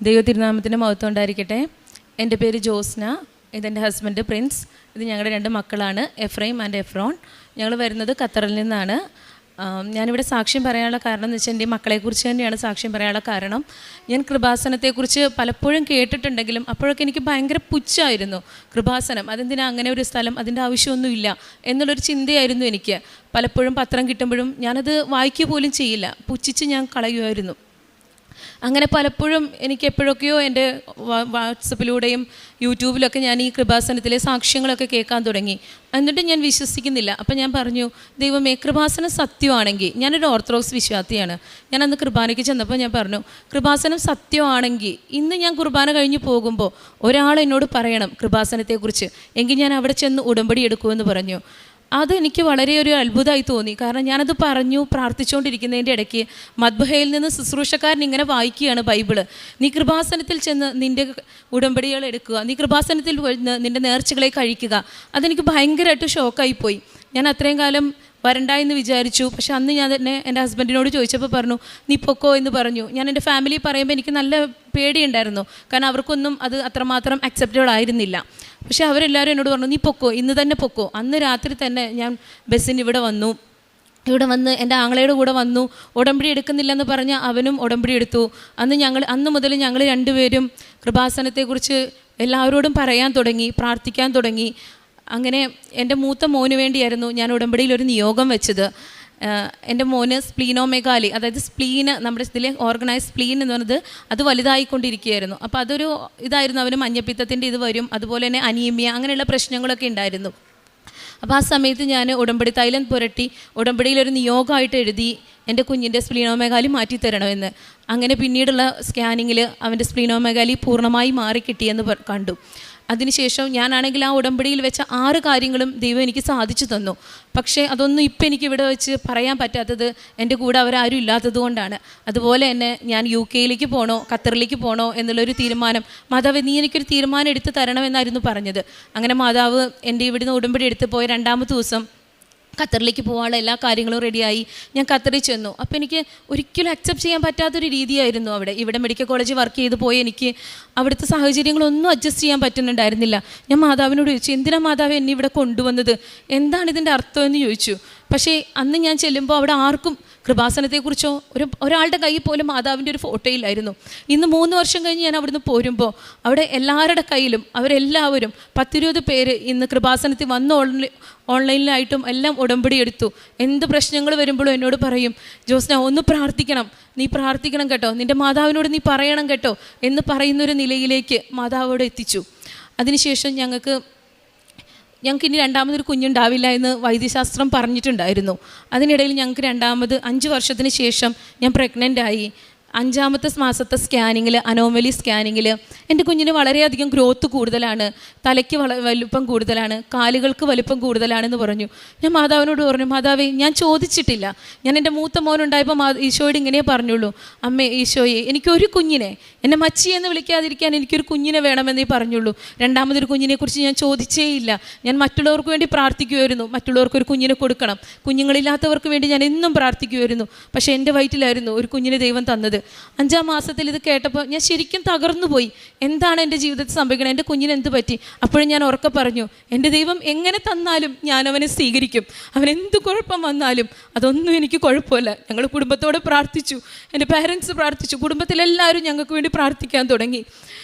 ദൈവതിരുനാമത്തിൻ്റെ മഹത്വം ഉണ്ടായിരിക്കട്ടെ. എൻ്റെ പേര് ജോസ്ന, ഇതെൻ്റെ ഹസ്ബൻഡ് പ്രിൻസ്, ഇത് ഞങ്ങളുടെ 2 മക്കളാണ്, എഫ്രൈം ആൻഡ് എഫ്രോൺ. ഞങ്ങൾ വരുന്നത് ഖത്തറിൽ നിന്നാണ്. ഞാനിവിടെ സാക്ഷ്യം പറയാനുള്ള കാരണം എന്ന് വെച്ചാൽ എൻ്റെ മക്കളെക്കുറിച്ച് തന്നെയാണ് സാക്ഷ്യം പറയാനുള്ള കാരണം. ഞാൻ കൃപാസനത്തെക്കുറിച്ച് പലപ്പോഴും കേട്ടിട്ടുണ്ടെങ്കിലും അപ്പോഴൊക്കെ എനിക്ക് ഭയങ്കര പുച്ഛമായിരുന്നു. കൃപാസനം അതെന്തിനാ അങ്ങനെ ഒരു സ്ഥലം, അതിൻ്റെ ആവശ്യമൊന്നുമില്ല എന്നുള്ളൊരു ചിന്തയായിരുന്നു എനിക്ക്. പലപ്പോഴും പത്രം കിട്ടുമ്പോഴും ഞാനത് വായിക്കുക പോലും ചെയ്യില്ല, പുച്ഛിച്ച് ഞാൻ കളയുമായിരുന്നു. അങ്ങനെ പലപ്പോഴും എനിക്ക് എപ്പോഴൊക്കെയോ എൻ്റെ വാട്സപ്പിലൂടെയും യൂട്യൂബിലൊക്കെ ഞാൻ ഈ കൃപാസനത്തിലെ സാക്ഷ്യങ്ങളൊക്കെ കേൾക്കാൻ തുടങ്ങി. എന്നിട്ട് ഞാൻ വിശ്വസിക്കുന്നില്ല. അപ്പം ഞാൻ പറഞ്ഞു, ദൈവമേ, കൃപാസനം സത്യമാണെങ്കിൽ, ഞാനൊരു ഓർത്തഡോക്സ് വിശ്വാസിയാണ്. ഞാൻ അന്ന് കുർബാനയ്ക്ക് ചെന്നപ്പോൾ ഞാൻ പറഞ്ഞു, കൃപാസനം സത്യമാണെങ്കിൽ ഇന്ന് ഞാൻ കുർബാന കഴിഞ്ഞ് പോകുമ്പോൾ ഒരാൾ എന്നോട് പറയണം കൃപാസനത്തെക്കുറിച്ച്, എങ്കിൽ ഞാൻ അവിടെ ചെന്ന് ഉടമ്പടി എടുക്കുമെന്ന് പറഞ്ഞു. അതെനിക്ക് വളരെ ഒരു അത്ഭുതമായി തോന്നി. കാരണം ഞാനത് പറഞ്ഞു പ്രാർത്ഥിച്ചുകൊണ്ടിരിക്കുന്നതിൻ്റെ ഇടയ്ക്ക് മദ്ബഹയിൽ നിന്ന് ശുശ്രൂഷക്കാരൻ ഇങ്ങനെ വായിക്കുകയാണ് ബൈബിള്. നീ കൃപാസനത്തിൽ ചെന്ന് നിൻ്റെ ഉടമ്പടികൾ എടുക്കുക, നീ കൃപാസനത്തിൽ നിൻ്റെ നേർച്ചകളെ കഴിക്കുക. അതെനിക്ക് ഭയങ്കരമായിട്ട് ഷോക്കായിപ്പോയി. ഞാൻ അത്രയും കാലം വരണ്ടായെന്ന് വിചാരിച്ചു. പക്ഷെ അന്ന് ഞാൻ തന്നെ എൻ്റെ ഹസ്ബൻഡിനോട് ചോദിച്ചപ്പോൾ പറഞ്ഞു, നീ പൊക്കോ എന്ന് പറഞ്ഞു. ഞാൻ എൻ്റെ ഫാമിലി പറയുമ്പോൾ എനിക്ക് നല്ല പേടിയുണ്ടായിരുന്നു, കാരണം അവർക്കൊന്നും അത് അത്രമാത്രം അക്സെപ്റ്റബിൾ ആയിരുന്നില്ല. പക്ഷേ അവരെല്ലാവരും എന്നോട് പറഞ്ഞു, നീ പൊക്കോ, ഇന്ന് തന്നെ പൊക്കോ. അന്ന് രാത്രി തന്നെ ഞാൻ ബസ്സിന് ഇവിടെ വന്ന് എൻ്റെ ആങ്ങളയുടെ കൂടെ വന്നു. ഉടമ്പടി എടുക്കുന്നില്ലെന്ന് പറഞ്ഞ് അവനും ഉടമ്പടി എടുത്തു. അന്ന് മുതൽ ഞങ്ങൾ 2 പേരും കൃപാസനത്തെക്കുറിച്ച് എല്ലാവരോടും പറയാൻ തുടങ്ങി, പ്രാർത്ഥിക്കാൻ തുടങ്ങി. അങ്ങനെ എൻ്റെ മൂത്ത മോന് വേണ്ടിയായിരുന്നു ഞാൻ ഉടമ്പടിയിൽ ഒരു നിയോഗം വെച്ചത്. എൻ്റെ മോന് സ്പ്ലീനോമെഗാലി, അതായത് സ്പ്ലീന്, നമ്മുടെ ഇതിലെ ഓർഗനൈസ് സ്പ്ലീൻ എന്ന് പറയുന്നത് അത് വലുതായിക്കൊണ്ടിരിക്കുകയായിരുന്നു. അപ്പോൾ അതൊരു ഇതായിരുന്നു, അവന് മഞ്ഞപ്പിത്തത്തിൻ്റെ ഇത് വരും, അതുപോലെ തന്നെ അനീമിയ, അങ്ങനെയുള്ള പ്രശ്നങ്ങളൊക്കെ ഉണ്ടായിരുന്നു. അപ്പോൾ ആ സമയത്ത് ഞാൻ ഉടമ്പടി തൈലം പുരട്ടി ഉടമ്പടിയിലൊരു നിയോഗമായിട്ട് എഴുതി, എൻ്റെ കുഞ്ഞിൻ്റെ സ്പ്ലീനോമെഗാലി മാറ്റിത്തരണമെന്ന്. അങ്ങനെ പിന്നീടുള്ള സ്കാനിങ്ങിൽ അവൻ്റെ സ്പ്ലീനോമെഗാലി പൂർണ്ണമായി മാറിക്കിട്ടിയെന്ന് കണ്ടു. അതിനുശേഷം ഞാനാണെങ്കിൽ ആ ഉടമ്പടിയിൽ വെച്ച 6 കാര്യങ്ങളും ദൈവം എനിക്ക് സാധിച്ചു തന്നു. പക്ഷേ അതൊന്നും ഇപ്പം എനിക്ക് ഇവിടെ വെച്ച് പറയാൻ പറ്റാത്തത് എൻ്റെ കൂടെ അവരാരും ഇല്ലാത്തത് കൊണ്ടാണ്. അതുപോലെ തന്നെ ഞാൻ UK പോകണോ ഖത്തറിലേക്ക് പോകണോ എന്നുള്ളൊരു തീരുമാനം, മാതാവ് നീ എനിക്കൊരു തീരുമാനം എടുത്ത് തരണമെന്നായിരുന്നു പറഞ്ഞത്. അങ്ങനെ മാതാവ് എൻ്റെ ഇവിടുന്ന് ഉടമ്പടി എടുത്ത് പോയ 2ാമത്തെ ദിവസം ഖത്തറിലേക്ക് പോകാനുള്ള എല്ലാ കാര്യങ്ങളും റെഡിയായി. ഞാൻ ഖത്തറിൽ ചെന്നു. അപ്പോൾ എനിക്ക് ഒരിക്കലും അക്സെപ്റ്റ് ചെയ്യാൻ പറ്റാത്തൊരു രീതിയായിരുന്നു ഇവിടെ മെഡിക്കൽ കോളേജിൽ വർക്ക് ചെയ്ത് പോയി എനിക്ക് അവിടുത്തെ സാഹചര്യങ്ങളൊന്നും അഡ്ജസ്റ്റ് ചെയ്യാൻ പറ്റുന്നുണ്ടായിരുന്നില്ല. ഞാൻ മാതാവിനോട് ചോദിച്ചു, എന്തിനാ മാതാവ് എന്നെ ഇവിടെ കൊണ്ടുവന്നത്, എന്താണ് ഇതിൻ്റെ അർത്ഥം എന്ന് ചോദിച്ചു. പക്ഷേ അന്ന് ഞാൻ ചെല്ലുമ്പോൾ അവിടെ ആർക്കും കൃപാസനത്തെക്കുറിച്ചോ ഒരാളുടെ കയ്യിൽ പോലും മാതാവിൻ്റെ ഒരു ഫോട്ടോ ഇല്ലായിരുന്നു. ഇന്ന് 3 വർഷം കഴിഞ്ഞ് ഞാൻ അവിടുന്ന് പോരുമ്പോൾ അവിടെ എല്ലാവരുടെ കയ്യിലും അവരെല്ലാവരും 10-20 പേര് ഇന്ന് കൃപാസനത്തിൽ വന്ന് ഓൺലൈനിലായിട്ടും എല്ലാം ഉടമ്പടി എടുത്തു. എന്ത് പ്രശ്നങ്ങൾ വരുമ്പോഴും എന്നോട് പറയും, ജോസ്ന ഒന്ന് പ്രാർത്ഥിക്കണം, നീ പ്രാർത്ഥിക്കണം കേട്ടോ, നിൻ്റെ മാതാവിനോട് നീ പറയണം കേട്ടോ എന്ന് പറയുന്നൊരു നിലയിലേക്ക് മാതാവോട് എത്തിച്ചു. അതിനുശേഷം ഞങ്ങൾക്ക് ഇനി 2ാമതൊരു കുഞ്ഞുണ്ടാവില്ല എന്ന് വൈദ്യശാസ്ത്രം പറഞ്ഞിട്ടുണ്ടായിരുന്നു. അതിനിടയിൽ ഞങ്ങൾക്ക് 5 വർഷത്തിന് ശേഷം ഞാൻ പ്രഗ്നൻ്റായി. 5ാമത്തെ മാസത്തെ സ്കാനിങ്ങിൽ, അനോമലി സ്കാനിങ്ങിൽ എൻ്റെ കുഞ്ഞിന് വളരെയധികം ഗ്രോത്ത് കൂടുതലാണ്, തലയ്ക്ക് വലുപ്പം കൂടുതലാണ്, കാലുകൾക്ക് വലുപ്പം കൂടുതലാണെന്ന് പറഞ്ഞു. ഞാൻ മാതാവിനോട് പറഞ്ഞു, മാതാവേ, ഞാൻ ചോദിച്ചിട്ടില്ല. ഞാൻ എൻ്റെ മൂത്ത മോനുണ്ടായപ്പോൾ ഈശോയോട് ഇങ്ങനെ പറഞ്ഞുള്ളൂ, അമ്മേ ഈശോയെ, എനിക്കൊരു കുഞ്ഞിനെ, എന്നെ മച്ചി എന്ന് വിളിക്കാതിരിക്കാൻ എനിക്കൊരു കുഞ്ഞിനെ വേണമെന്നേ പറഞ്ഞുള്ളൂ. 2ാമതൊരു കുഞ്ഞിനെക്കുറിച്ച് ഞാൻ ചോദിച്ചേയില്ല. ഞാൻ മറ്റുള്ളവർക്ക് വേണ്ടി പ്രാർത്ഥിക്കുമായിരുന്നു, മറ്റുള്ളവർക്കൊരു കുഞ്ഞിനെ കൊടുക്കണം, കുഞ്ഞുങ്ങളില്ലാത്തവർക്ക് വേണ്ടി ഞാൻ എന്നും പ്രാർത്ഥിക്കുമായിരുന്നു. പക്ഷേ എൻ്റെ വയറ്റിലായിരുന്നു ഒരു കുഞ്ഞിനെ ദൈവം തന്നത്. 5ാം മാസത്തിൽ ഇത് കേട്ടപ്പോൾ ഞാൻ ശരിക്കും തകർന്നു പോയി. എന്താണ് എൻ്റെ ജീവിതത്തിൽ സംഭവിക്കണം, എൻ്റെ കുഞ്ഞിന് എന്ത് പറ്റി? അപ്പോഴും ഞാൻ ഉറക്കെ പറഞ്ഞു, എൻ്റെ ദൈവം എങ്ങനെ തന്നാലും ഞാൻ അവനെ സ്വീകരിക്കും, അവനെന്ത് കുഴപ്പം വന്നാലും അതൊന്നും എനിക്ക് കുഴപ്പമില്ല. ഞങ്ങൾ കുടുംബത്തോടെ പ്രാർത്ഥിച്ചു, എൻ്റെ പാരൻസ് പ്രാർത്ഥിച്ചു, കുടുംബത്തിലെല്ലാവരും ഞങ്ങൾക്ക് വേണ്ടി പ്രാർത്ഥിക്കാൻ തുടങ്ങി.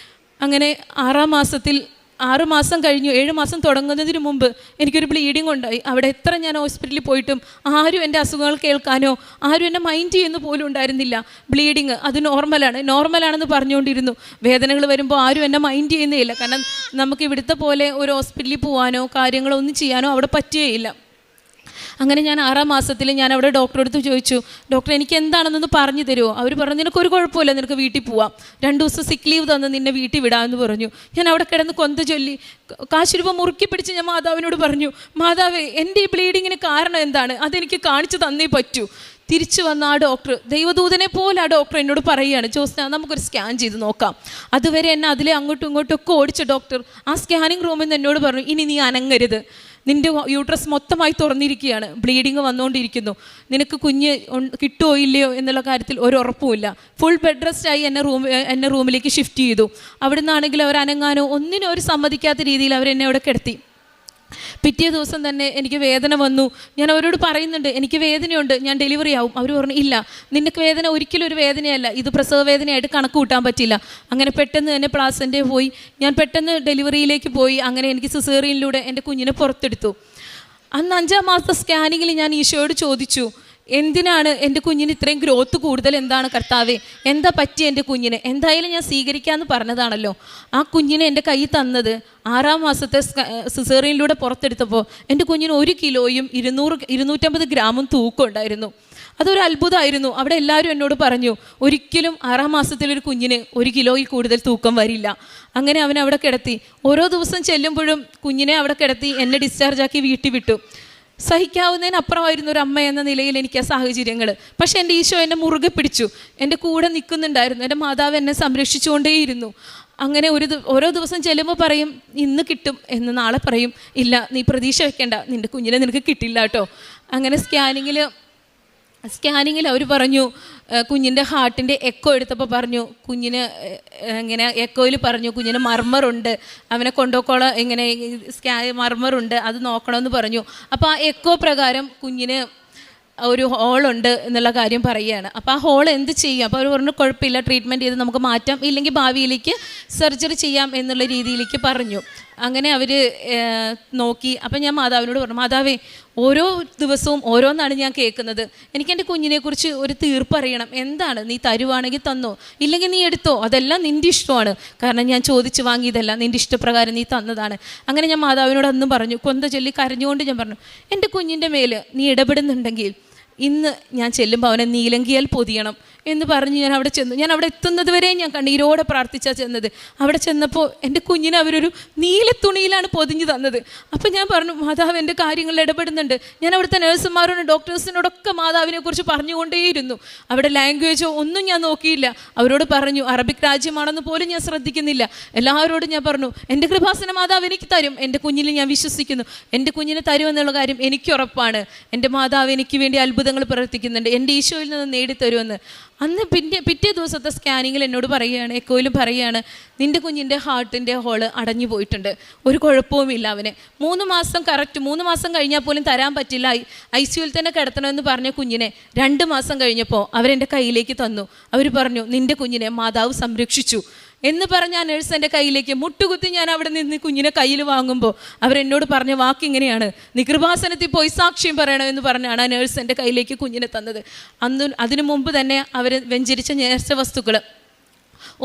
അങ്ങനെ 6 മാസം കഴിഞ്ഞു. 7 മാസം തുടങ്ങുന്നതിന് മുമ്പ് എനിക്കൊരു ബ്ലീഡിങ് ഉണ്ടായി. അവിടെ എത്ര ഞാൻ ഹോസ്പിറ്റലിൽ പോയിട്ടും ആരും എൻ്റെ അസുഖങ്ങൾ കേൾക്കാനോ ആരും എന്നെ മൈൻഡ് ചെയ്യുന്ന പോലും ഉണ്ടായിരുന്നില്ല. ബ്ലീഡിങ് അത് നോർമലാണെന്ന് പറഞ്ഞുകൊണ്ടിരുന്നു. വേദനകൾ വരുമ്പോൾ ആരും എന്നെ മൈൻഡ് ചെയ്യുന്നേയില്ല. കാരണം നമുക്ക് ഇവിടുത്തെ പോലെ ഒരു ഹോസ്പിറ്റലിൽ പോകാനോ കാര്യങ്ങളോ ഒന്നും ചെയ്യാനോ അവിടെ പറ്റുകയില്ല. അങ്ങനെ ഞാൻ 6ാം മാസത്തിൽ ഞാൻ അവിടെ ഡോക്ടറെ അടുത്ത് ചോദിച്ചു, ഡോക്ടർ എനിക്ക് എന്താണെന്നൊന്ന് പറഞ്ഞു തരുമോ? അവർ പറഞ്ഞു, നിനക്കൊരു കുഴപ്പമില്ല, നിനക്ക് വീട്ടിൽ പോവാം, 2 ദിവസം സിക്ക് ലീവ് തന്ന് നിന്നെ വീട്ടിൽ വിടാമെന്ന് പറഞ്ഞു. ഞാൻ അവിടെ കിടന്ന് കൊന്ത ചൊല്ലി കാശുരൂപ മുറുക്കി പിടിച്ച് ഞാൻ മാതാവിനോട് പറഞ്ഞു, മാതാവേ, എൻ്റെ ഈ ബ്ലീഡിങ്ങിന് കാരണം എന്താണ്, അതെനിക്ക് കാണിച്ചു തന്നേ പറ്റൂ. തിരിച്ചു വന്ന ആ ഡോക്ടർ, ദൈവദൂതനെ പോലെ ആ ഡോക്ടർ എന്നോട് പറയുകയാണ്, ജോസ്ന, നമുക്കൊരു സ്കാൻ ചെയ്ത് നോക്കാം. അതുവരെ എന്നെ അതിലെ അങ്ങോട്ടും ഇങ്ങോട്ടും ഒക്കെ ഓടിച്ച ഡോക്ടർ ആ സ്കാനിങ് റൂമിൽ നിന്ന് എന്നോട് പറഞ്ഞു, ഇനി നീ അനങ്ങരുത്, നിൻ്റെ യൂട്രസ് മൊത്തമായി തുറന്നിരിക്കുകയാണ്, ബ്ലീഡിങ് വന്നുകൊണ്ടിരിക്കുന്നു, നിനക്ക് കുഞ്ഞ് കിട്ടുമോ ഇല്ലയോ എന്നുള്ള കാര്യത്തിൽ ഒരു ഉറപ്പുമില്ല. ഫുൾ ബെഡ് റെസ്റ്റായി എന്നെ റൂമിലേക്ക് ഷിഫ്റ്റ് ചെയ്തു. അവിടെ നിന്നാണെങ്കിൽ അവർ അനങ്ങാനോ ഒന്നിനും ഒരു സമ്മതിക്കാത്ത രീതിയിൽ അവരെന്നെ അവിടെ കിടത്തി. പിറ്റേ ദിവസം തന്നെ എനിക്ക് വേദന വന്നു. ഞാൻ അവരോട് പറയുന്നുണ്ട്, എനിക്ക് വേദനയുണ്ട്, ഞാൻ ഡെലിവറി ആവും. അവർ പറഞ്ഞു, ഇല്ല, നിനക്ക് വേദന ഒരിക്കലും ഒരു വേദനയല്ല, ഇത് പ്രസവ വേദനയായിട്ട് കണക്ക് കൂട്ടാൻ പറ്റില്ല. അങ്ങനെ പെട്ടെന്ന് തന്നെ പ്ലാസൻ്റെ പോയി, ഞാൻ പെട്ടെന്ന് ഡെലിവറിയിലേക്ക് പോയി. അങ്ങനെ എനിക്ക് സിസേറിയനിലൂടെ എൻ്റെ കുഞ്ഞിനെ പുറത്തെടുത്തു. അന്ന് 5-ാം മാസത്തെ സ്കാനിങ്ങിൽ ഞാൻ ഈശോയോട് ചോദിച്ചു, എന്തിനാണ് എൻ്റെ കുഞ്ഞിന് ഇത്രയും ഗ്രോത്ത് കൂടുതൽ, എന്താണ് കർത്താവേ, എന്താ പറ്റി എൻ്റെ കുഞ്ഞിന്? എന്തായാലും ഞാൻ സ്വീകരിക്കാമെന്ന് പറഞ്ഞതാണല്ലോ. ആ കുഞ്ഞിനെ എൻ്റെ കയ്യിൽ തന്നത് 6-ാം മാസത്തെ സിസേറിയനിലൂടെ പുറത്തെടുത്തപ്പോൾ എൻ്റെ കുഞ്ഞിന് 1 കിലോയും 250 ഗ്രാമും തൂക്കം ഉണ്ടായിരുന്നു. അതൊരു അത്ഭുതമായിരുന്നു. അവിടെ എല്ലാവരും എന്നോട് പറഞ്ഞു, ഒരിക്കലും 6-ാം മാസത്തിലൊരു കുഞ്ഞിന് 1 കിലോയിൽ കൂടുതൽ തൂക്കം വരില്ല. അങ്ങനെ അവനെ അവിടെ കിടത്തി. ഓരോ ദിവസം ചെല്ലുമ്പോഴും കുഞ്ഞിനെ അവിടെ കിടത്തി എന്നെ ഡിസ്ചാർജാക്കി വീട്ടിൽ വിട്ടു. സഹിക്കാവുന്നതിനപ്പുറമായിരുന്നു ഒരു അമ്മ എന്ന നിലയിൽ എനിക്ക് ആ സാഹചര്യങ്ങൾ. പക്ഷേ എൻ്റെ ഈശോ എന്നെ മുറുകെ പിടിച്ചു, എൻ്റെ കൂടെ നിൽക്കുന്നുണ്ടായിരുന്നു. എൻ്റെ മാതാവ് എന്നെ സംരക്ഷിച്ചുകൊണ്ടേയിരുന്നു. അങ്ങനെ ഓരോ ദിവസം ചെല്ലുമ്പോൾ പറയും, ഇന്ന് കിട്ടും എന്ന്, നാളെ പറയും, ഇല്ല നീ പ്രതീക്ഷ വെക്കേണ്ട, നിൻ്റെ കുഞ്ഞിനെ നിനക്ക് കിട്ടില്ല കേട്ടോ. അങ്ങനെ സ്കാനിങ്ങിൽ അവർ പറഞ്ഞു, കുഞ്ഞിൻ്റെ ഹാർട്ടിൻ്റെ എക്കോ എടുത്തപ്പോൾ പറഞ്ഞു, കുഞ്ഞിന് ഇങ്ങനെ എക്കോയിൽ പറഞ്ഞു, കുഞ്ഞിന് മർമറുണ്ട്, അവനെ കൊണ്ടുപോക്കോളം ഇങ്ങനെ മർമറുണ്ട്, അത് നോക്കണമെന്ന് പറഞ്ഞു. അപ്പോൾ ആ എക്കോ പ്രകാരം കുഞ്ഞിന് ഒരു ഹോളുണ്ട് എന്നുള്ള കാര്യം പറയുകയാണ്. അപ്പോൾ ആ ഹോൾ എന്ത് ചെയ്യും? അപ്പോൾ അവർ പറഞ്ഞു, കുഴപ്പമില്ല, ട്രീറ്റ്മെൻറ്റ് ചെയ്ത് നമുക്ക് മാറ്റാം, ഇല്ലെങ്കിൽ ഭാവിയിലേക്ക് സർജറി ചെയ്യാം എന്നുള്ള രീതിയിലേക്ക് പറഞ്ഞു. അങ്ങനെ അവർ നോക്കി. അപ്പം ഞാൻ മാതാവിനോട് പറഞ്ഞു, മാതാവേ, ഓരോ ദിവസവും ഓരോന്നാണ് ഞാൻ കേൾക്കുന്നത്, എനിക്ക് എൻ്റെ കുഞ്ഞിനെക്കുറിച്ച് ഒരു തീർപ്പറിയണം. എന്താണ്? നീ തരുവാണെങ്കിൽ തന്നോ, ഇല്ലെങ്കിൽ നീ എടുത്തോ, അതെല്ലാം നിൻ്റെ ഇഷ്ടമാണ്, കാരണം ഞാൻ ചോദിച്ച് വാങ്ങിയതല്ല, നിൻ്റെ ഇഷ്ടപ്രകാരം നീ തന്നതാണ്. അങ്ങനെ ഞാൻ മാതാവിനോട് അന്ന് പറഞ്ഞു, കൊന്ത ചൊല്ലി കരഞ്ഞുകൊണ്ട് ഞാൻ പറഞ്ഞു, എൻ്റെ കുഞ്ഞിൻ്റെ മേൽ നീ ഇടപെടുന്നുണ്ടെങ്കിൽ ഇന്ന് ഞാൻ ചെല്ലുമ്പോൾ അവനെ നീലങ്കിയാൽ പൊതിയണം എന്ന് പറഞ്ഞ് ഞാൻ അവിടെ ചെന്നു. ഞാൻ അവിടെ എത്തുന്നത് വരെ ഞാൻ കണ്ണീരോടെ പ്രാർത്ഥിച്ചാൽ ചെന്നത്. അവിടെ ചെന്നപ്പോൾ എൻ്റെ കുഞ്ഞിനെ അവരൊരു നീല തുണിയിലാണ് പൊതിഞ്ഞു തന്നത്. അപ്പം ഞാൻ പറഞ്ഞു, മാതാവ് എൻ്റെ കാര്യങ്ങളിൽ ഇടപെടുന്നുണ്ട്. ഞാൻ അവിടുത്തെ നഴ്സുമാരോടും ഡോക്ടേഴ്സിനോടൊക്കെ മാതാവിനെക്കുറിച്ച് പറഞ്ഞുകൊണ്ടേയിരുന്നു. അവിടെ ലാംഗ്വേജോ ഒന്നും ഞാൻ നോക്കിയില്ല. അവരോട് പറഞ്ഞു, അറബിക് രാജ്യമാണെന്ന് പോലും ഞാൻ ശ്രദ്ധിക്കുന്നില്ല. എല്ലാവരോടും ഞാൻ പറഞ്ഞു, എൻ്റെ കൃപാസന മാതാവ് എനിക്ക് തരും, എൻ്റെ കുഞ്ഞിൽ ഞാൻ വിശ്വസിക്കുന്നു, എൻ്റെ കുഞ്ഞിനെ തരുമെന്നുള്ള കാര്യം എനിക്ക് ഉറപ്പാണ്. എൻ്റെ മാതാവ് എനിക്ക് വേണ്ടി അത്ഭുതങ്ങൾ പ്രവർത്തിക്കുന്നുണ്ട്, എൻ്റെ ഈശോയിൽ നിന്ന് നേടിത്തരുമെന്ന്. അന്ന് പിറ്റേ ദിവസത്തെ സ്കാനിങ്ങിൽ എന്നോട് പറയുകയാണ്, എക്കോയിലും പറയുകയാണ്, നിൻ്റെ കുഞ്ഞിൻ്റെ ഹാർട്ടിൻ്റെ ഹോള് അടഞ്ഞു പോയിട്ടുണ്ട്, ഒരു കുഴപ്പവുമില്ല. അവന് 3 മാസം കറക്റ്റ് 3 മാസം കഴിഞ്ഞാൽ പോലും തരാൻ പറ്റില്ല, ICUവിൽ തന്നെ കിടത്തണമെന്ന് പറഞ്ഞ കുഞ്ഞിനെ 2 മാസം കഴിഞ്ഞപ്പോൾ അവരെൻ്റെ കയ്യിലേക്ക് തന്നു. അവർ പറഞ്ഞു, നിൻ്റെ കുഞ്ഞിനെ മാതാവ് സംരക്ഷിച്ചു എന്ന് പറഞ്ഞ ആ നഴ്സ് എൻ്റെ കയ്യിലേക്ക് മുട്ടുകുത്തി ഞാൻ അവിടെ നിന്ന് കുഞ്ഞിനെ കയ്യിൽ വാങ്ങുമ്പോൾ അവരെന്നോട് പറഞ്ഞ വാക്കിങ്ങനെയാണ്, നീ കൃപാസനത്തിൽ പോയി സാക്ഷ്യം പറയണമെന്ന് പറഞ്ഞാണ് ആ നഴ്സ് എൻ്റെ കയ്യിലേക്ക് കുഞ്ഞിനെ തന്നത്. അതിനു മുമ്പ് തന്നെ അവർ വെഞ്ചരിച്ച നേർച്ച വസ്തുക്കൾ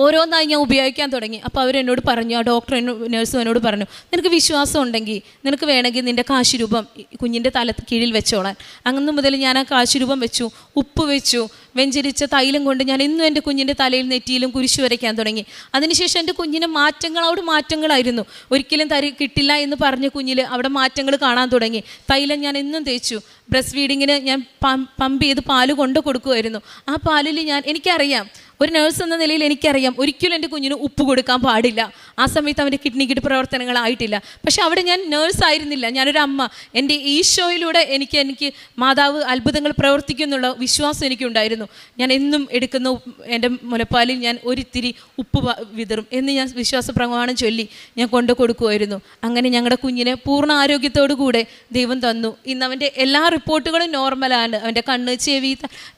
ഓരോന്നായി ഞാൻ ഉപയോഗിക്കാൻ തുടങ്ങി. അപ്പോൾ അവരെന്നോട് പറഞ്ഞു, ആ ഡോക്ടർ നഴ്സും എന്നോട് പറഞ്ഞു, നിനക്ക് വിശ്വാസം ഉണ്ടെങ്കിൽ നിനക്ക് വേണമെങ്കിൽ നിൻ്റെ കാശുരൂപം കുഞ്ഞിൻ്റെ കീഴിൽ വെച്ചോളാൻ. അന്ന് മുതൽ ഞാൻ ആ കാശുരൂപം വെച്ചു, ഉപ്പ് വെച്ചു, വെഞ്ചരിച്ച തൈലം കൊണ്ട് ഞാൻ ഇന്നും എൻ്റെ കുഞ്ഞിൻ്റെ തലയിൽ നെറ്റിയിലും കുരിശു വരയ്ക്കാൻ തുടങ്ങി. അതിനുശേഷം എൻ്റെ കുഞ്ഞിന് മാറ്റങ്ങളായിരുന്നു. ഒരിക്കലും കിട്ടില്ല എന്ന് പറഞ്ഞ കുഞ്ഞിൽ അവിടെ മാറ്റങ്ങൾ കാണാൻ തുടങ്ങി. തൈലം ഞാൻ എന്നും തേച്ചു. ബ്രസ്റ്റ് ഫീഡിങ്ങിന് ഞാൻ പമ്പ് ചെയ്ത് പാല് കൊണ്ട് കൊടുക്കുമായിരുന്നു. ആ പാലിൽ എനിക്കറിയാം, ഒരു നേഴ്സ് എന്ന നിലയിൽ എനിക്കറിയാം, ഒരിക്കലും എൻ്റെ കുഞ്ഞിന് ഉപ്പ് കൊടുക്കാൻ പാടില്ല. ആ സമയത്ത് അവൻ്റെ കിഡ്നി പ്രവർത്തനങ്ങളായിട്ടില്ല. പക്ഷെ അവിടെ ഞാൻ നേഴ്സ് ആയിരുന്നില്ല, ഞാനൊരു അമ്മ. എൻ്റെ ഈശോയിലൂടെ എനിക്ക് മാതാവ് അത്ഭുതങ്ങൾ പ്രവർത്തിക്കുന്നുള്ള വിശ്വാസം എനിക്കുണ്ടായിരുന്നു. ഞാൻ എന്നും എടുക്കുന്ന എൻ്റെ മുലപ്പാലിൽ ഞാൻ ഒരിത്തിരി ഉപ്പ് വിതറും എന്ന് ഞാൻ വിശ്വാസ പ്രമാണം ചൊല്ലി ഞാൻ കൊണ്ടു കൊടുക്കുമായിരുന്നു. അങ്ങനെ ഞങ്ങളുടെ കുഞ്ഞിനെ പൂർണ്ണ ആരോഗ്യത്തോടു കൂടെ ദൈവം തന്നു. ഇന്ന് അവൻ്റെ എല്ലാ റിപ്പോർട്ടുകളും നോർമലാണ്. അവൻ്റെ കണ്ണ്, ചെവി,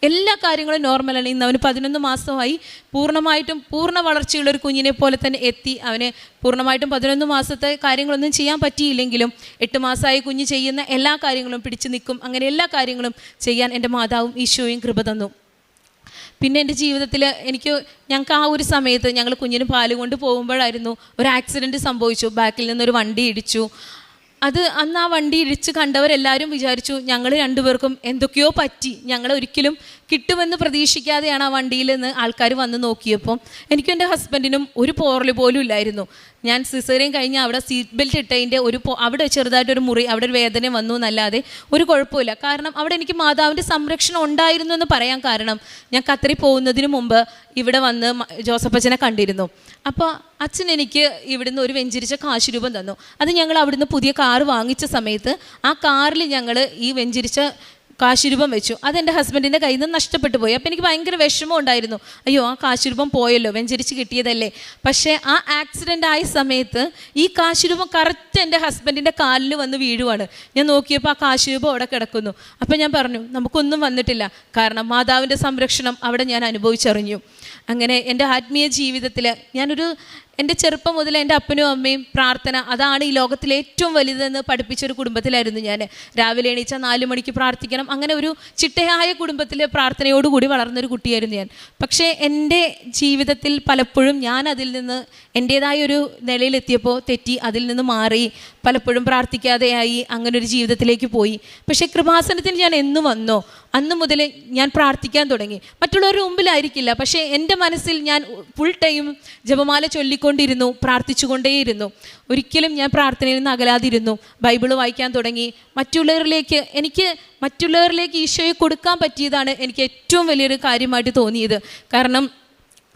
എല്ലാ കാര്യങ്ങളും നോർമലാണ്. ഇന്ന് അവന് 11 മാസമായി പൂർണ്ണ വളർച്ചയുള്ളൊരു കുഞ്ഞിനെ പോലെ തന്നെ എത്തി. അവന് പൂർണ്ണമായിട്ടും 11 മാസത്തെ കാര്യങ്ങളൊന്നും ചെയ്യാൻ പറ്റിയില്ലെങ്കിലും 8 മാസമായി കുഞ്ഞ് ചെയ്യുന്ന എല്ലാ കാര്യങ്ങളും പിടിച്ചു നിൽക്കും. അങ്ങനെ എല്ലാ കാര്യങ്ങളും ചെയ്യാൻ എൻ്റെ മാതാവും ഈശോയും കൃപ തന്നു. പിന്നെ എൻ്റെ ജീവിതത്തിൽ ഞങ്ങൾക്ക് ആ ഒരു സമയത്ത് ഞങ്ങൾ കുഞ്ഞിന് പാല് കൊണ്ട് പോകുമ്പോഴായിരുന്നു ഒരു ആക്സിഡൻറ്റ് സംഭവിച്ചു. ബാക്കിൽ നിന്നൊരു വണ്ടി ഇടിച്ചു. അന്ന് ആ വണ്ടി ഇടിച്ച് കണ്ടവരെല്ലാവരും വിചാരിച്ചു ഞങ്ങൾ രണ്ടുപേർക്കും എന്തൊക്കെയോ പറ്റി, ഞങ്ങൾ ഒരിക്കലും കിട്ടുമെന്ന് പ്രതീക്ഷിക്കാതെയാണ് ആ വണ്ടിയിൽ നിന്ന് ആൾക്കാർ വന്ന് നോക്കിയപ്പോൾ എനിക്കും എൻ്റെ ഹസ്ബൻഡിനും ഒരു പോറൽ പോലും ഇല്ലായിരുന്നു. ഞാൻ സിസേറിയൻ കഴിഞ്ഞ് അവിടെ സീറ്റ് ബെൽറ്റ് ഇട്ടതിൻ്റെ അവിടെ ചെറുതായിട്ടൊരു മുറി, അവിടെ ഒരു വേദന വന്നു എന്നല്ലാതെ ഒരു കുഴപ്പമില്ല. കാരണം അവിടെ എനിക്ക് മാതാവിൻ്റെ സംരക്ഷണം ഉണ്ടായിരുന്നു എന്ന് പറയാൻ കാരണം ഞാൻ ഖത്തറിൽ പോകുന്നതിന് മുമ്പ് ഇവിടെ വന്ന് ജോസഫ് അച്ഛനെ കണ്ടിരുന്നു. അപ്പോൾ അച്ഛൻ എനിക്ക് ഇവിടുന്ന് ഒരു വെഞ്ചരിച്ച കാശ് രൂപം തന്നു. അത് ഞങ്ങൾ അവിടുന്ന് പുതിയ കാറ് വാങ്ങിച്ച സമയത്ത് ആ കാറിൽ ഞങ്ങൾ ഈ വെഞ്ചരിച്ച കാശുരൂപം വെച്ചു. അതെൻ്റെ ഹസ്ബൻഡിൻ്റെ കയ്യിൽ നിന്ന് നഷ്ടപ്പെട്ടു പോയി. അപ്പോൾ എനിക്ക് ഭയങ്കര വിഷമം ഉണ്ടായിരുന്നു. അയ്യോ, ആ കാശുരൂപം പോയല്ലോ, വെഞ്ചരിച്ച് കിട്ടിയതല്ലേ. പക്ഷേ ആ ആക്സിഡൻ്റ് ആയ സമയത്ത് ഈ കാശുരൂപം കറക്റ്റ് എൻ്റെ ഹസ്ബൻഡിൻ്റെ കാലിൽ വന്ന് വീഴുവാണ്. ഞാൻ നോക്കിയപ്പോൾ ആ കാശുരൂപം അവിടെ കിടക്കുന്നു. അപ്പോൾ ഞാൻ പറഞ്ഞു, നമുക്കൊന്നും വന്നിട്ടില്ല, കാരണം മാതാവിൻ്റെ സംരക്ഷണം അവിടെ ഞാൻ അനുഭവിച്ചറിഞ്ഞു. അങ്ങനെ എൻ്റെ ആത്മീയ ജീവിതത്തിൽ എൻ്റെ ചെറുപ്പം മുതൽ എൻ്റെ അപ്പനും അമ്മയും പ്രാർത്ഥന അതാണ് ഈ ലോകത്തിലെ ഏറ്റവും വലുതെന്ന് പഠിപ്പിച്ചൊരു കുടുംബത്തിലായിരുന്നു ഞാൻ. രാവിലെ എണീച്ചാൽ 4 മണിക്ക് പ്രാർത്ഥിക്കണം, അങ്ങനെ ഒരു ചിട്ടയായ കുടുംബത്തിൽ പ്രാർത്ഥനയോടുകൂടി വളർന്നൊരു കുട്ടിയായിരുന്നു ഞാൻ. പക്ഷേ എൻ്റെ ജീവിതത്തിൽ പലപ്പോഴും ഞാൻ അതിൽ നിന്ന് എൻ്റേതായൊരു നിലയിലെത്തിയപ്പോൾ തെറ്റി, അതിൽ നിന്ന് മാറി, പലപ്പോഴും പ്രാർത്ഥിക്കാതെയായി, അങ്ങനെ ഒരു ജീവിതത്തിലേക്ക് പോയി. പക്ഷേ കൃപാസനത്തിൽ ഞാൻ എന്ന് വന്നോ അന്ന് മുതൽ ഞാൻ പ്രാർത്ഥിക്കാൻ തുടങ്ങി. മറ്റുള്ളവരുടെ മുമ്പിലായിരിക്കില്ല, പക്ഷേ എൻ്റെ മനസ്സിൽ ഞാൻ ഫുൾ ടൈം ജപമാല ചൊല്ലിക്കൊണ്ടിരുന്നു, പ്രാർത്ഥിച്ചുകൊണ്ടേയിരുന്നു. ഒരിക്കലും ഞാൻ പ്രാർത്ഥനയിൽ നിന്ന് അകലാതിരുന്നു. ബൈബിള് വായിക്കാൻ തുടങ്ങി. മറ്റുള്ളവരിലേക്ക് ഈശോയെ കൊടുക്കാൻ പറ്റിയതാണ് എനിക്ക് ഏറ്റവും വലിയൊരു കാര്യമായിട്ട് തോന്നിയത്. കാരണം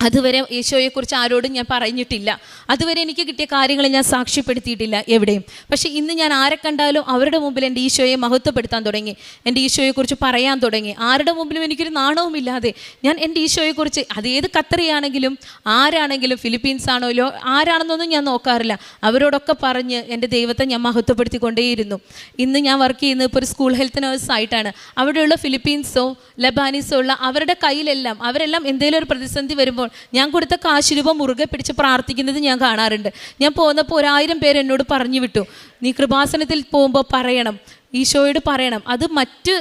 അതുവരെ ഈശോയെക്കുറിച്ച് ആരോടും ഞാൻ പറഞ്ഞിട്ടില്ല. അതുവരെ എനിക്ക് കിട്ടിയ കാര്യങ്ങൾ ഞാൻ സാക്ഷ്യപ്പെടുത്തിയിട്ടില്ല എവിടെയും. പക്ഷേ ഇന്ന് ഞാൻ ആരെ കണ്ടാലും അവരുടെ മുമ്പിൽ എൻ്റെ ഈശോയെ മഹത്വപ്പെടുത്താൻ തുടങ്ങി, എൻ്റെ ഈശോയെക്കുറിച്ച് പറയാൻ തുടങ്ങി. ആരുടെ മുമ്പിലും എനിക്കൊരു നാണവുമില്ലാതെ ഞാൻ എൻ്റെ ഈശോയെക്കുറിച്ച്, അതേത് ഖത്തറിയാണെങ്കിലും ആരാണെങ്കിലും, ഫിലിപ്പീൻസ് ആണല്ലോ ആരാണെന്നൊന്നും ഞാൻ നോക്കാറില്ല, അവരോടൊക്കെ പറഞ്ഞ് എൻ്റെ ദൈവത്തെ ഞാൻ മഹത്വപ്പെടുത്തിക്കൊണ്ടേയിരുന്നു. ഇന്ന് ഞാൻ വർക്ക് ചെയ്യുന്നത് ഇപ്പോൾ ഒരു സ്കൂൾ ഹെൽത്ത് നേഴ്സായിട്ടാണ്. അവിടെയുള്ള ഫിലിപ്പീൻസോ ലബാനീസോ ഉള്ള അവരുടെ കയ്യിലെല്ലാം അവരെല്ലാം എന്തെങ്കിലും ഒരു പ്രതിസന്ധി വരുമ്പോൾ ഞാൻ കൊടുത്ത കാശുരൂപം മുറുകെ പിടിച്ച് പ്രാർത്ഥിക്കുന്നത് ഞാൻ കാണാറുണ്ട്. ഞാൻ പോന്നപ്പോൾ 1000 പേര് എന്നോട് പറഞ്ഞു വിട്ടു, നീ കൃപാസനത്തിൽ പോകുമ്പോൾ പറയണം, ഈശോയോട് പറയണം. അത് മറ്റ്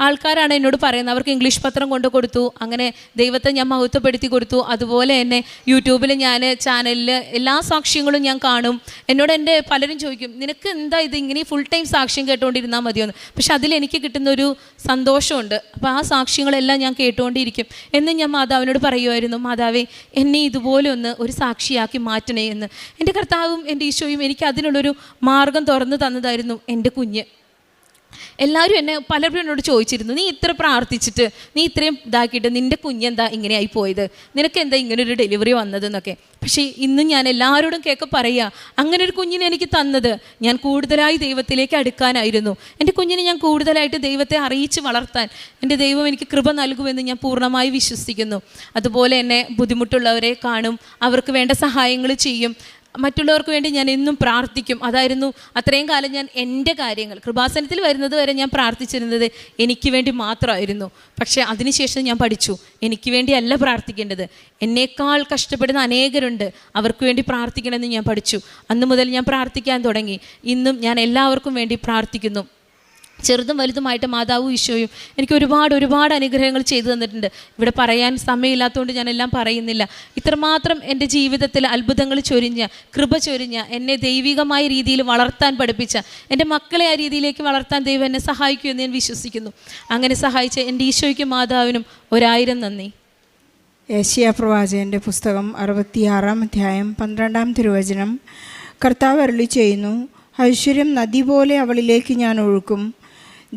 ആൾക്കാരാണ് എന്നോട് പറയുന്നത്. അവർക്ക് ഇംഗ്ലീഷ് പത്രം കൊണ്ട് കൊടുത്തു. അങ്ങനെ ദൈവത്തെ ഞാൻ മഹത്വപ്പെടുത്തി കൊടുത്തു. അതുപോലെ തന്നെ യൂട്യൂബിൽ ഞാൻ ചാനലിൽ എല്ലാ സാക്ഷ്യങ്ങളും ഞാൻ കാണും. എന്നോട് എൻ്റെ പലരും ചോദിക്കും, നിനക്ക് എന്താ ഇത് ഇങ്ങനെ ഫുൾ ടൈം സാക്ഷ്യം കേട്ടുകൊണ്ടിരുന്നാൽ മതിയോന്ന്. പക്ഷെ അതിലെനിക്ക് കിട്ടുന്നൊരു സന്തോഷമുണ്ട്. അപ്പോൾ ആ സാക്ഷ്യങ്ങളെല്ലാം ഞാൻ കേട്ടുകൊണ്ടിരിക്കും. എന്ന് ഞാൻ മാതാവിനോട് പറയുമായിരുന്നു, മാതാവേ എന്നെ ഇതുപോലെ ഒരു സാക്ഷിയാക്കി മാറ്റണേ എന്ന്. എൻ്റെ കർത്താവും എൻ്റെ ഈശോയും എനിക്ക് അതിനുള്ളൊരു മാർഗം തുറന്നു തന്നതായിരുന്നു എൻ്റെ കുഞ്ഞ്. എല്ലാവരും പലരും എന്നോട് ചോദിച്ചിരുന്നു, നീ ഇത്ര പ്രാർത്ഥിച്ചിട്ട്, നീ ഇത്രയും ഇതാക്കിയിട്ട് നിൻ്റെ കുഞ്ഞെന്താ ഇങ്ങനെയായി പോയത്, നിനക്ക് എന്താ ഇങ്ങനൊരു ഡെലിവറി വന്നതെന്നൊക്കെ. പക്ഷേ ഇന്നും ഞാൻ എല്ലാവരോടും പറയുക, അങ്ങനെ ഒരു കുഞ്ഞിനെ എനിക്ക് തന്നത് ഞാൻ കൂടുതലായി ദൈവത്തിലേക്ക് അടുക്കാനായിരുന്നു. എൻ്റെ കുഞ്ഞിനെ ഞാൻ കൂടുതലായിട്ട് ദൈവത്തെ അറിയിച്ച് വളർത്താൻ എൻ്റെ ദൈവം എനിക്ക് കൃപ നൽകുമെന്ന് ഞാൻ പൂർണ്ണമായി വിശ്വസിക്കുന്നു. അതുപോലെ എന്നെ ബുദ്ധിമുട്ടുള്ളവരെ കാണും, അവർക്ക് വേണ്ട സഹായങ്ങൾ ചെയ്യും, മറ്റുള്ളവർക്ക് വേണ്ടി ഞാൻ എന്നും പ്രാർത്ഥിക്കും. അതായിരുന്നു അത്രയും കാലം ഞാൻ എൻ്റെ കാര്യങ്ങൾ കൃപാസനത്തിൽ വരുന്നത് വരെ ഞാൻ പ്രാർത്ഥിച്ചിരുന്നത് എനിക്ക് വേണ്ടി മാത്രമായിരുന്നു. പക്ഷേ അതിനുശേഷം ഞാൻ പഠിച്ചു, എനിക്ക് വേണ്ടിയല്ല പ്രാർത്ഥിക്കേണ്ടത്, എന്നേക്കാൾ കഷ്ടപ്പെടുന്ന അനേകരുണ്ട്, അവർക്ക് വേണ്ടി പ്രാർത്ഥിക്കണമെന്ന് ഞാൻ പഠിച്ചു. അന്ന് മുതൽ ഞാൻ പ്രാർത്ഥിക്കാൻ തുടങ്ങി. ഇന്നും ഞാൻ എല്ലാവർക്കും വേണ്ടി പ്രാർത്ഥിക്കുന്നു. ചെറുതും വലുതുമായിട്ട് മാതാവും ഈശോയും എനിക്ക് ഒരുപാട് അനുഗ്രഹങ്ങൾ ചെയ്തു തന്നിട്ടുണ്ട്. ഇവിടെ പറയാൻ സമയമില്ലാത്തതുകൊണ്ട് ഞാനെല്ലാം പറയുന്നില്ല. ഇത്രമാത്രം എൻ്റെ ജീവിതത്തിൽ അത്ഭുതങ്ങൾ ചൊരിഞ്ഞ, കൃപ ചൊരിഞ്ഞ, എന്നെ ദൈവികമായ രീതിയിൽ വളർത്താൻ പഠിപ്പിച്ച, എൻ്റെ മക്കളെ ആ രീതിയിലേക്ക് വളർത്താൻ ദൈവം എന്നെ സഹായിക്കുമെന്ന് ഞാൻ വിശ്വസിക്കുന്നു. അങ്ങനെ സഹായിച്ച എൻ്റെ ഈശോയ്ക്കും മാതാവിനും 1000 നന്ദി. യെശയ്യാ പ്രവാചകൻ്റെ പുസ്തകം 66-ാം അധ്യായം 12-ാം തിരുവചനം. കർത്താവ് അരുളി ചെയ്യുന്നു, ഐശ്വര്യം നദി പോലെ അവളിലേക്ക് ഞാൻ ഒഴുക്കും,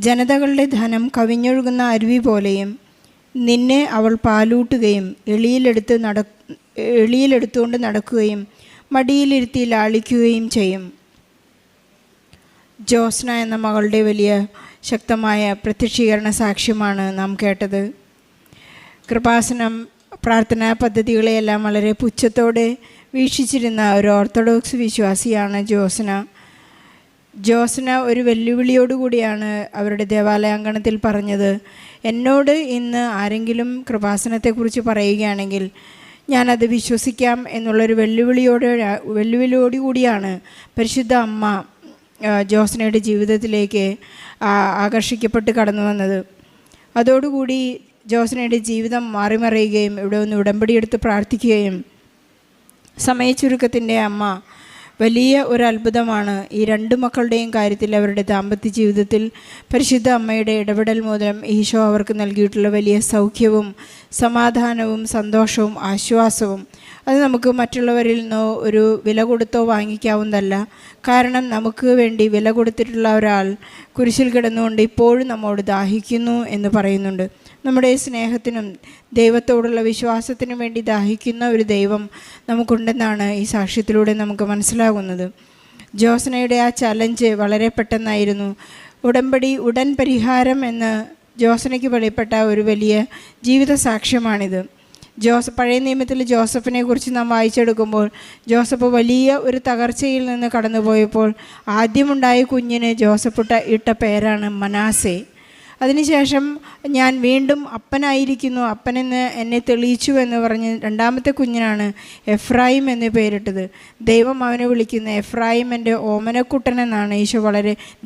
ജനതകളുടെ ധനം കവിഞ്ഞൊഴുകുന്ന അരുവി പോലെയും. നിന്നെ അവൾ പാലൂട്ടുകയും എളിയിലെടുത്തുകൊണ്ട് നടക്കുകയും മടിയിലിരുത്തി ലാളിക്കുകയും ചെയ്യും. ജോസ്ന എന്ന മകളുടെ വലിയ ശക്തമായ പ്രത്യക്ഷീകരണ സാക്ഷ്യമാണ് നാം കേട്ടത്. കൃപാസനം പ്രാർത്ഥനാ പദ്ധതികളെയെല്ലാം വളരെ പുച്ഛത്തോടെ വീക്ഷിച്ചിരുന്ന ഒരു ഓർത്തഡോക്സ് വിശ്വാസിയാണ് ജോസ്ന ഒരു വെല്ലുവിളിയോടുകൂടിയാണ് അവരുടെ ദേവാലയാങ്കണത്തിൽ പറഞ്ഞത്, എന്നോട് ഇന്ന് ആരെങ്കിലും കൃപാസനത്തെക്കുറിച്ച് പറയുകയാണെങ്കിൽ ഞാനത് വിശ്വസിക്കാം എന്നുള്ളൊരു വെല്ലുവിളിയോടുകൂടിയാണ് പരിശുദ്ധ അമ്മ ജോസ്നയുടെ ജീവിതത്തിലേക്ക് ആകർഷിക്കപ്പെട്ട് കടന്നു വന്നത്. അതോടുകൂടി ജോസ്നയുടെ ജീവിതം മാറിമറിയുകയും ഇവിടെ ഒന്ന് ഉടമ്പടിയെടുത്ത് പ്രാർത്ഥിക്കുകയും സമയച്ചുരുക്കത്തിൻ്റെ അമ്മ വലിയ ഒരു അത്ഭുതമാണ് ഈ രണ്ട് മക്കളുടെയും കാര്യത്തിൽ. അവരുടെ ദാമ്പത്യ ജീവിതത്തിൽ പരിശുദ്ധ അമ്മയുടെ ഇടപെടൽ മൂലം ഈശോ അവർക്ക് നൽകിയിട്ടുള്ള വലിയ സൗഖ്യവും സമാധാനവും സന്തോഷവും ആശ്വാസവും അത് നമുക്ക് മറ്റുള്ളവരിൽ നിന്നോ ഒരു വില കൊടുത്തോ വാങ്ങിക്കാവുന്നതല്ല. കാരണം നമുക്ക് വേണ്ടി വില കൊടുത്തിട്ടുള്ള ഒരാൾ കുരിശിൽ കിടന്നുകൊണ്ട് ഇപ്പോഴും നമ്മോട് ദാഹിക്കുന്നു എന്ന് പറയുന്നുണ്ട്. നമ്മുടെ സ്നേഹത്തിനും ദൈവത്തോടുള്ള വിശ്വാസത്തിനും വേണ്ടി ദാഹിക്കുന്ന ഒരു ദൈവം നമുക്കുണ്ടെന്നാണ് ഈ സാക്ഷ്യത്തിലൂടെ നമുക്ക് മനസ്സിലാകുന്നത്. ജോസ്നയുടെ ആ ചലഞ്ച് വളരെ പെട്ടെന്നായിരുന്നു. ഉടമ്പടി ഉടൻ പരിഹാരം എന്ന് ജോസ്നയ്ക്ക് വെളിപ്പെട്ട ഒരു വലിയ ജീവിത സാക്ഷ്യമാണിത്. പഴയ നിയമത്തിൽ ജോസഫിനെ കുറിച്ച് നാം വായിച്ചെടുക്കുമ്പോൾ ജോസഫ് വലിയ ഒരു തകർച്ചയിൽ നിന്ന് കടന്നുപോയപ്പോൾ ആദ്യമുണ്ടായ കുഞ്ഞിന് ജോസഫ് ഇട്ട പേരാണ് മനാസെ. അതിനുശേഷം ഞാൻ വീണ്ടും അപ്പനായിരിക്കുന്നു, അപ്പനെന്ന് എന്നെ തെളിയിച്ചു എന്ന് പറഞ്ഞ് രണ്ടാമത്തെ കുഞ്ഞിനാണ് എഫ്രായിം എന്ന് പേരിട്ടത്. ദൈവം അവനെ വിളിക്കുന്ന എഫ്രായിം എൻ്റെ ഓമനക്കുട്ടൻ എന്നാണ്.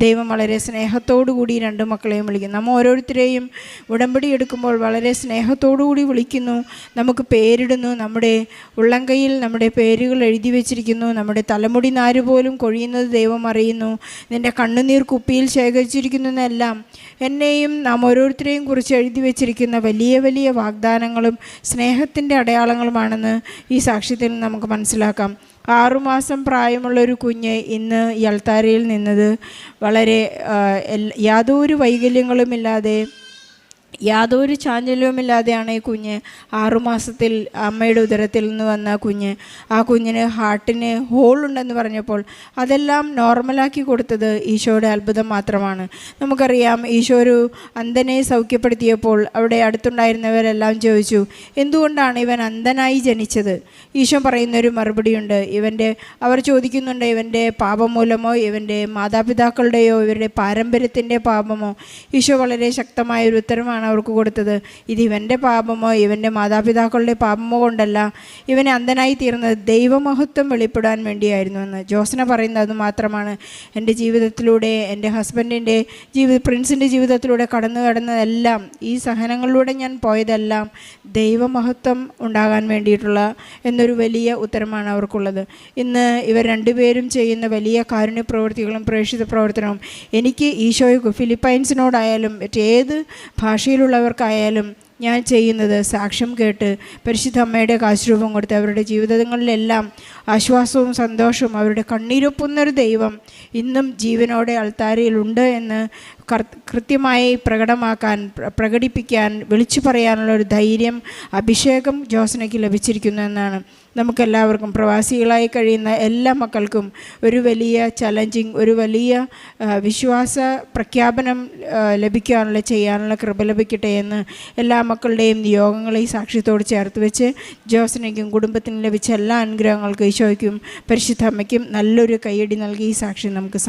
ദൈവം വളരെ സ്നേഹത്തോടു കൂടി രണ്ട് മക്കളെയും വിളിക്കുന്നു. നമ്മൾ ഓരോരുത്തരെയും ഉടമ്പടി എടുക്കുമ്പോൾ വളരെ സ്നേഹത്തോടു കൂടി വിളിക്കുന്നു, നമുക്ക് പേരിടുന്നു, നമ്മുടെ ഉള്ളംകൈയിൽ നമ്മുടെ പേരുകൾ എഴുതി വെച്ചിരിക്കുന്നു. നമ്മുടെ തലമുടി നാര് പോലും കൊഴിയുന്നത് ദൈവം അറിയുന്നു. നിൻ്റെ കണ്ണുനീർ കുപ്പിയിൽ ശേഖരിച്ചിരിക്കുന്നു എന്നെല്ലാം എന്നെയും നാം ഓരോരുത്തരെയും കുറിച്ച് എഴുതി വച്ചിരിക്കുന്ന വലിയ വലിയ വാഗ്ദാനങ്ങളും സ്നേഹത്തിൻ്റെ അടയാളങ്ങളുമാണെന്ന് ഈ സാക്ഷ്യത്തിൽ നമുക്ക് മനസ്സിലാക്കാം. 6 മാസം പ്രായമുള്ളൊരു കുഞ്ഞ് ഇന്ന് ഈ അൾത്താരയിൽ നിന്നത് വളരെ യാതൊരു വൈകല്യങ്ങളുമില്ലാതെ യാതൊരു ചാഞ്ചല്യവുമില്ലാതെയാണ് ഈ കുഞ്ഞ് 6 മാസത്തിൽ അമ്മയുടെ ഉദരത്തിൽ നിന്ന് വന്ന കുഞ്ഞ്. ആ കുഞ്ഞിന് ഹാർട്ടിന് ഹോളുണ്ടെന്ന് പറഞ്ഞപ്പോൾ അതെല്ലാം നോർമലാക്കി കൊടുത്തത് ഈശോയുടെ അത്ഭുതം മാത്രമാണ്. നമുക്കറിയാം, ഈശോ ഒരു അന്ധനെ സൗഖ്യപ്പെടുത്തിയപ്പോൾ അവിടെ അടുത്തുണ്ടായിരുന്നവരെല്ലാം ചോദിച്ചു, എന്തുകൊണ്ടാണ് ഇവൻ അന്ധനായി ജനിച്ചത്? ഈശോ പറയുന്നൊരു മറുപടിയുണ്ട്. അവർ ചോദിക്കുന്നുണ്ട്, ഇവൻ്റെ പാപം മൂലമോ ഇവൻ്റെ മാതാപിതാക്കളുടെയോ ഇവരുടെ പാരമ്പര്യത്തിൻ്റെ പാപമോ? ഈശോ വളരെ ശക്തമായൊരു ഉത്തരമാണ് അവർക്ക് കൊടുത്തത്. ഇത് ഇവൻ്റെ പാപമോ ഇവൻ്റെ മാതാപിതാക്കളുടെ പാപമോ കൊണ്ടല്ല, ഇവനെ അന്ധനായി തീർന്നത് ദൈവമഹത്വം വെളിപ്പെടാൻ വേണ്ടിയായിരുന്നു എന്ന്. ജോസ്ന പറയുന്നത് അത് മാത്രമാണ്. എൻ്റെ ജീവിതത്തിലൂടെ, എൻ്റെ ഹസ്ബൻഡിൻ്റെ പ്രിൻസിൻ്റെ ജീവിതത്തിലൂടെ കടന്നതെല്ലാം, ഈ സഹനങ്ങളിലൂടെ ഞാൻ പോയതെല്ലാം ദൈവമഹത്വം ഉണ്ടാകാൻ വേണ്ടിയിട്ടുള്ള എന്നൊരു വലിയ ഉത്തരമാണ് അവർക്കുള്ളത്. ഇന്ന് ഇവർ രണ്ടുപേരും ചെയ്യുന്ന വലിയ കാരുണ്യ പ്രവൃത്തികളും പ്രേക്ഷിത പ്രവർത്തനവും എനിക്ക് ഈശോയ്ക്ക് ഫിലിപ്പൈൻസിനോടായാലും മറ്റേത് ഭാഷയിലുള്ളവർക്കായാലും ഞാൻ ചെയ്യുന്നത് സാക്ഷ്യം കേട്ട് പരിശുദ്ധ അമ്മയുടെ കാശുരൂപം കൊടുത്ത് അവരുടെ ജീവിതങ്ങളിലെല്ലാം ആശ്വാസവും സന്തോഷവും അവരുടെ കണ്ണീരൊപ്പുന്നൊരു ദൈവം ഇന്നും ജീവനോടെ അൾത്താരയിലുണ്ട് എന്ന് കൃത്യമായി പ്രകടിപ്പിക്കാൻ വിളിച്ചു പറയാനുള്ള ഒരു ധൈര്യം, അഭിഷേകം ജോസ്നയ്ക്ക് ലഭിച്ചിരിക്കുന്നു എന്നാണ്. നമുക്കെല്ലാവർക്കും, പ്രവാസികളായി കഴിയുന്ന എല്ലാ മക്കൾക്കും ഒരു വലിയ ചലഞ്ചിങ്, ഒരു വലിയ വിശ്വാസ പ്രഖ്യാപനം ചെയ്യാനുള്ള കൃപ ലഭിക്കട്ടെ എന്ന് എല്ലാ മക്കളുടെയും നിയോഗങ്ങളെ ഈ സാക്ഷ്യത്തോട് ചേർത്ത് വെച്ച് ജോസ്നയ്ക്കും കുടുംബത്തിനും ലഭിച്ച എല്ലാ അനുഗ്രഹങ്ങൾക്കും ഈശോയ്ക്കും പരിശുദ്ധ അമ്മയ്ക്കും നല്ലൊരു കയ്യടി നൽകി ഈ സാക്ഷ്യം നമുക്ക്